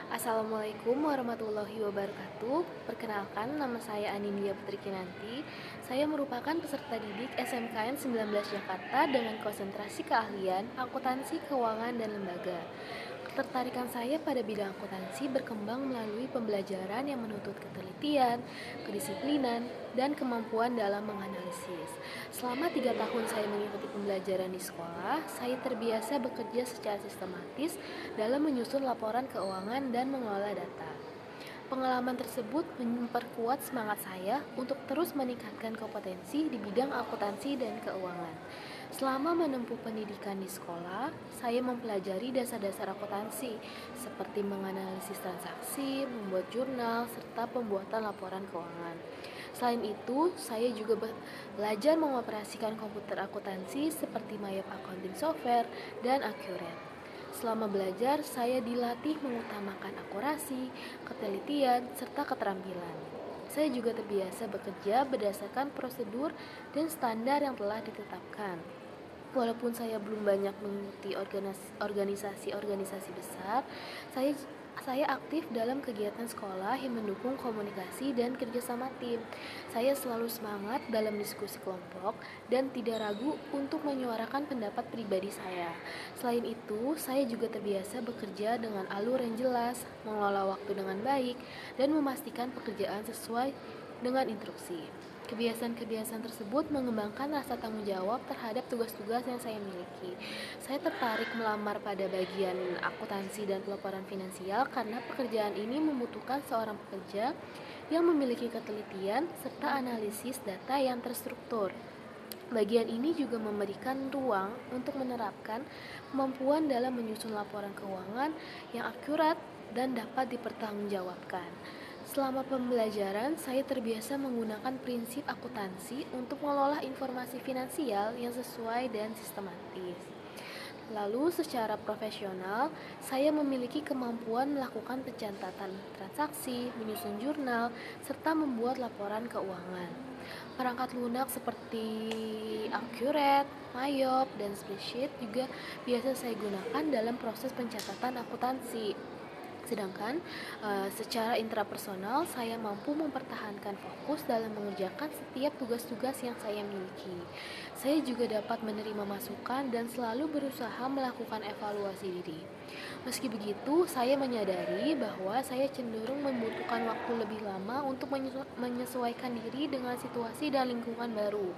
Assalamualaikum warahmatullahi wabarakatuh. Perkenalkan, nama saya Anindya Putri Kinanti. Saya merupakan peserta didik SMKN 19 Jakarta dengan konsentrasi keahlian akuntansi, keuangan, dan lembaga. Ketertarikan saya pada bidang akuntansi berkembang melalui pembelajaran yang menuntut ketelitian, kedisiplinan, dan kemampuan dalam menganalisis. Selama 3 tahun saya mengikuti pembelajaran di sekolah, saya terbiasa bekerja secara sistematis dalam menyusun laporan keuangan dan mengelola data. Pengalaman tersebut memperkuat semangat saya untuk terus meningkatkan kompetensi di bidang akuntansi dan keuangan. Selama menempuh pendidikan di sekolah, saya mempelajari dasar-dasar akuntansi seperti menganalisis transaksi, membuat jurnal, serta pembuatan laporan keuangan. Selain itu, saya juga belajar mengoperasikan komputer akuntansi seperti Maya Accounting Software dan Accurate. Selama belajar, saya dilatih mengutamakan akurasi, ketelitian, serta keterampilan. Saya juga terbiasa bekerja berdasarkan prosedur dan standar yang telah ditetapkan. Walaupun saya belum banyak mengikuti organisasi-organisasi besar, saya aktif dalam kegiatan sekolah yang mendukung komunikasi dan kerjasama tim. Saya selalu semangat dalam diskusi kelompok dan tidak ragu untuk menyuarakan pendapat pribadi saya. Selain itu, saya juga terbiasa bekerja dengan alur yang jelas, mengelola waktu dengan baik, dan memastikan pekerjaan sesuai dengan instruksi. Kebiasaan-kebiasaan tersebut mengembangkan rasa tanggung jawab terhadap tugas-tugas yang saya miliki. Saya tertarik melamar pada bagian akuntansi dan pelaporan finansial karena pekerjaan ini membutuhkan seorang pekerja yang memiliki ketelitian serta analisis data yang terstruktur. Bagian ini juga memberikan ruang untuk menerapkan kemampuan dalam menyusun laporan keuangan yang akurat dan dapat dipertanggungjawabkan. Selama pembelajaran, saya terbiasa menggunakan prinsip akuntansi untuk mengelola informasi finansial yang sesuai dan sistematis. Lalu, secara profesional, saya memiliki kemampuan melakukan pencatatan transaksi, menyusun jurnal, serta membuat laporan keuangan. Perangkat lunak seperti Accurate, Mayop, dan Spreadsheet juga biasa saya gunakan dalam proses pencatatan akuntansi. Sedangkan secara intrapersonal, saya mampu mempertahankan fokus dalam mengerjakan setiap tugas-tugas yang saya miliki. Saya juga dapat menerima masukan dan selalu berusaha melakukan evaluasi diri. Meski begitu, saya menyadari bahwa saya cenderung membutuhkan waktu lebih lama untuk menyesuaikan diri dengan situasi dan lingkungan baru.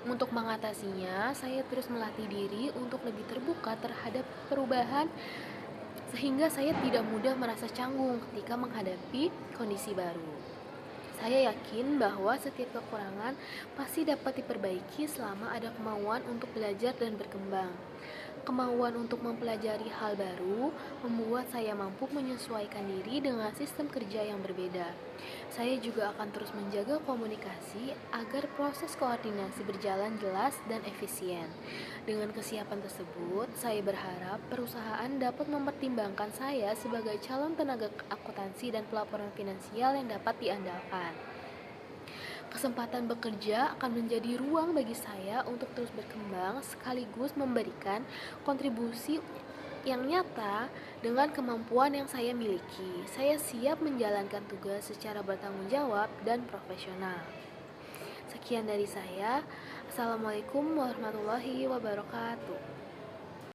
Untuk mengatasinya, saya terus melatih diri untuk lebih terbuka terhadap perubahan sehingga saya tidak mudah merasa canggung ketika menghadapi kondisi baru. Saya yakin bahwa setiap kekurangan pasti dapat diperbaiki selama ada kemauan untuk belajar dan berkembang. Kemauan untuk mempelajari hal baru membuat saya mampu menyesuaikan diri dengan sistem kerja yang berbeda. Saya juga akan terus menjaga komunikasi agar proses koordinasi berjalan jelas dan efisien. Dengan kesiapan tersebut, saya berharap perusahaan dapat mempertimbangkan saya sebagai calon tenaga akuntansi dan pelaporan finansial yang dapat diandalkan. Kesempatan bekerja akan menjadi ruang bagi saya untuk terus berkembang sekaligus memberikan kontribusi yang nyata dengan kemampuan yang saya miliki. Saya siap menjalankan tugas secara bertanggung jawab dan profesional. Sekian dari saya. Assalamualaikum warahmatullahi wabarakatuh.